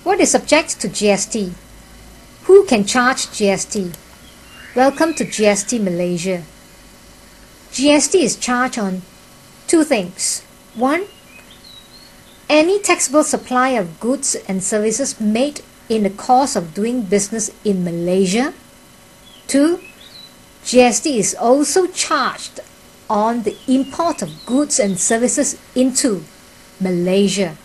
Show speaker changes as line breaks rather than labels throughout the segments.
What is subject to GST? Who can charge GST? Welcome to GST Malaysia. GST is charged on two things. One, any taxable supply of goods and services made in the course of doing business in Malaysia. Two, GST is also charged on the import of goods and services into Malaysia.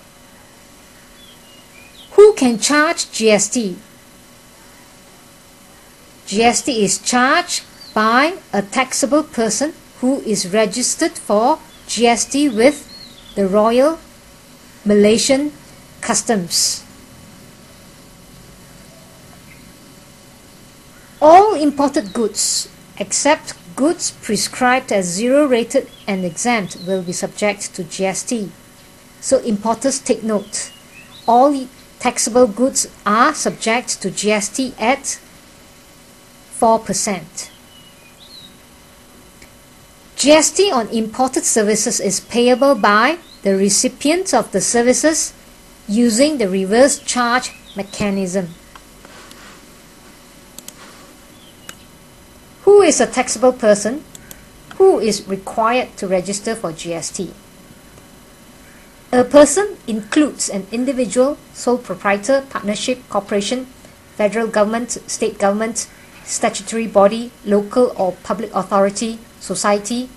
Who can charge GST? GST is charged by a taxable person who is registered for GST with the Royal Malaysian Customs. All imported goods, except goods prescribed as zero-rated and exempt, will be subject to GST. So importers take note. All taxable goods are subject to GST at 4%. GST on imported services is payable by the recipient of the services using the reverse charge mechanism. Who is a taxable person? Who is required to register for GST? A person includes an individual, sole proprietor, partnership, corporation, federal government, state government, statutory body, local or public authority, society,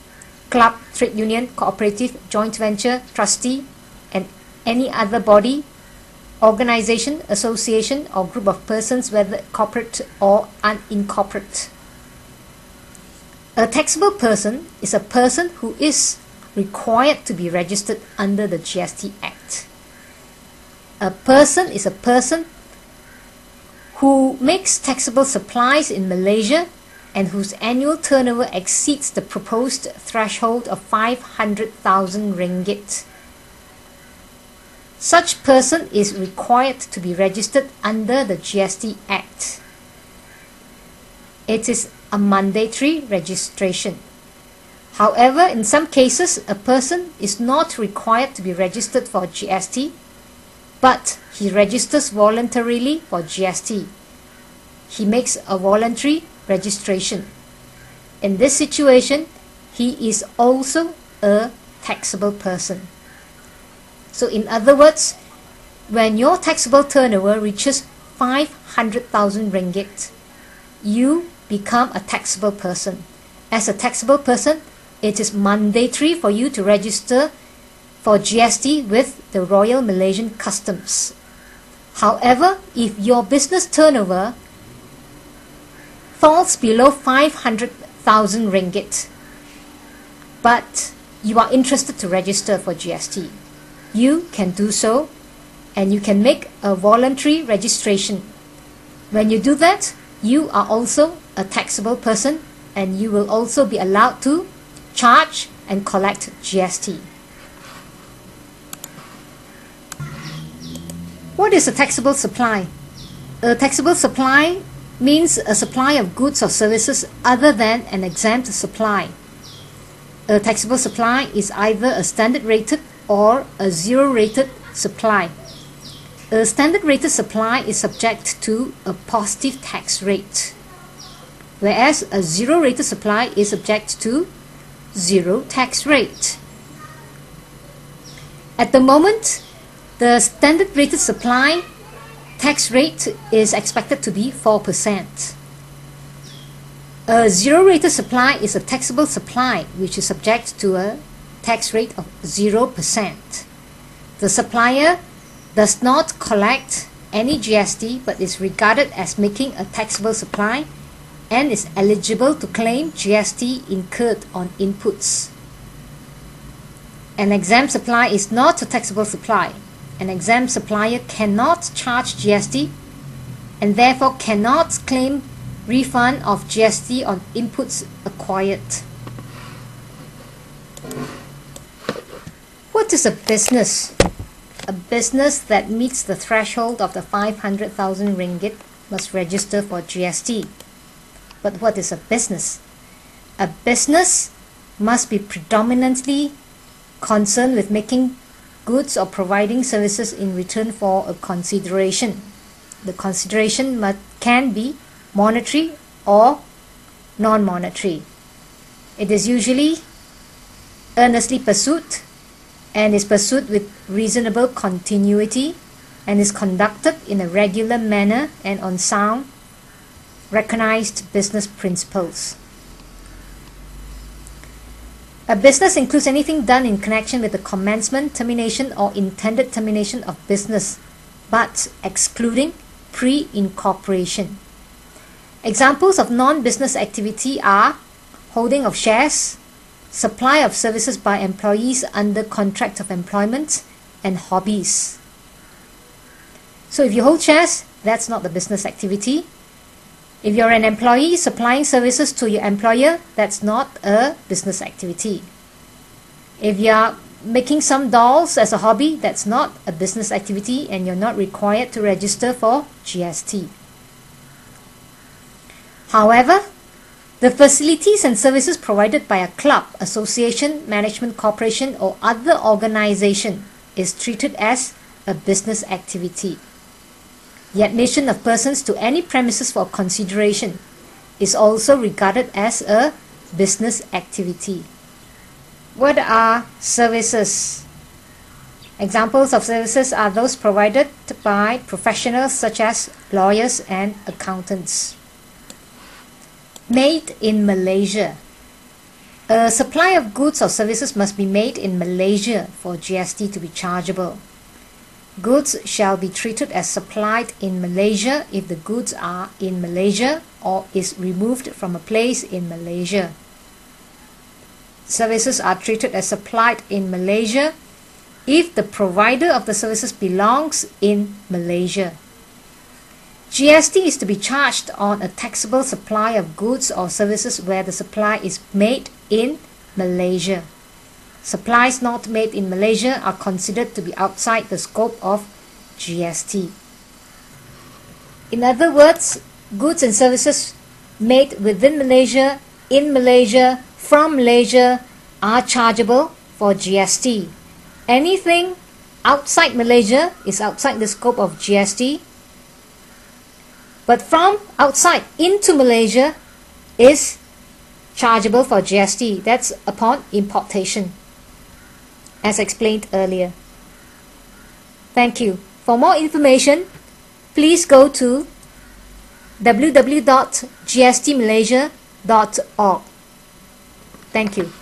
club, trade union, cooperative, joint venture, trustee, and any other body, organization, association, or group of persons, whether corporate or unincorporated. A taxable person is a person who is required to be registered under the GST Act. A person is a person who makes taxable supplies in Malaysia and whose annual turnover exceeds the proposed threshold of 500,000 ringgit. Such person is required to be registered under the GST Act. It is a mandatory registration. However, in some cases, a person is not required to be registered for GST, but he registers voluntarily for GST. He makes a voluntary registration. In this situation, he is also a taxable person. So in other words, when your taxable turnover reaches 500,000 ringgit, you become a taxable person. As a taxable person, it is mandatory for you to register for GST with the Royal Malaysian Customs. However, if your business turnover falls below 500,000 ringgit, but you are interested to register for GST, you can do so, and you can make a voluntary registration. When you do that, you are also a taxable person, and you will also be allowed to charge and collect GST. What is a taxable supply? A taxable supply means a supply of goods or services other than an exempt supply. A taxable supply is either a standard rated or a zero rated supply. A standard rated supply is subject to a positive tax rate, whereas a zero rated supply is subject to zero tax rate. At the moment, the standard rated supply tax rate is expected to be 4%. A zero rated supply is a taxable supply which is subject to a tax rate of 0%. The supplier does not collect any GST but is regarded as making a taxable supply and is eligible to claim GST incurred on inputs. An exempt supply is not a taxable supply. An exempt supplier cannot charge GST and therefore cannot claim refund of GST on inputs acquired. What is a business? A business that meets the threshold of the 500,000 ringgit must register for GST. But what is a business? A business must be predominantly concerned with making goods or providing services in return for a consideration. The consideration can be monetary or non-monetary. It is usually earnestly pursued and is pursued with reasonable continuity and is conducted in a regular manner and on sound, recognized business principles. A business includes anything done in connection with the commencement, termination, or intended termination of business, but excluding pre-incorporation. Examples of non-business activity are holding of shares, supply of services by employees under contract of employment, and hobbies. So if you hold shares, that's not the business activity. If you're an employee supplying services to your employer, that's not a business activity. If you're making some dolls as a hobby, that's not a business activity and you're not required to register for GST. However, the facilities and services provided by a club, association, management corporation, or other organization is treated as a business activity. The admission of persons to any premises for consideration is also regarded as a business activity. What are services? Examples of services are those provided by professionals such as lawyers and accountants. Made in Malaysia. A supply of goods or services must be made in Malaysia for GST to be chargeable. Goods shall be treated as supplied in Malaysia if the goods are in Malaysia or is removed from a place in Malaysia. Services are treated as supplied in Malaysia if the provider of the services belongs in Malaysia. GST is to be charged on a taxable supply of goods or services where the supply is made in Malaysia. Supplies not made in Malaysia are considered to be outside the scope of GST. In other words, goods and services made within Malaysia, in Malaysia, from Malaysia are chargeable for GST. Anything outside Malaysia is outside the scope of GST, but from outside into Malaysia is chargeable for GST. That's upon importation, as explained earlier. Thank you. For more information, please go to www.gstmalaysia.org. Thank you.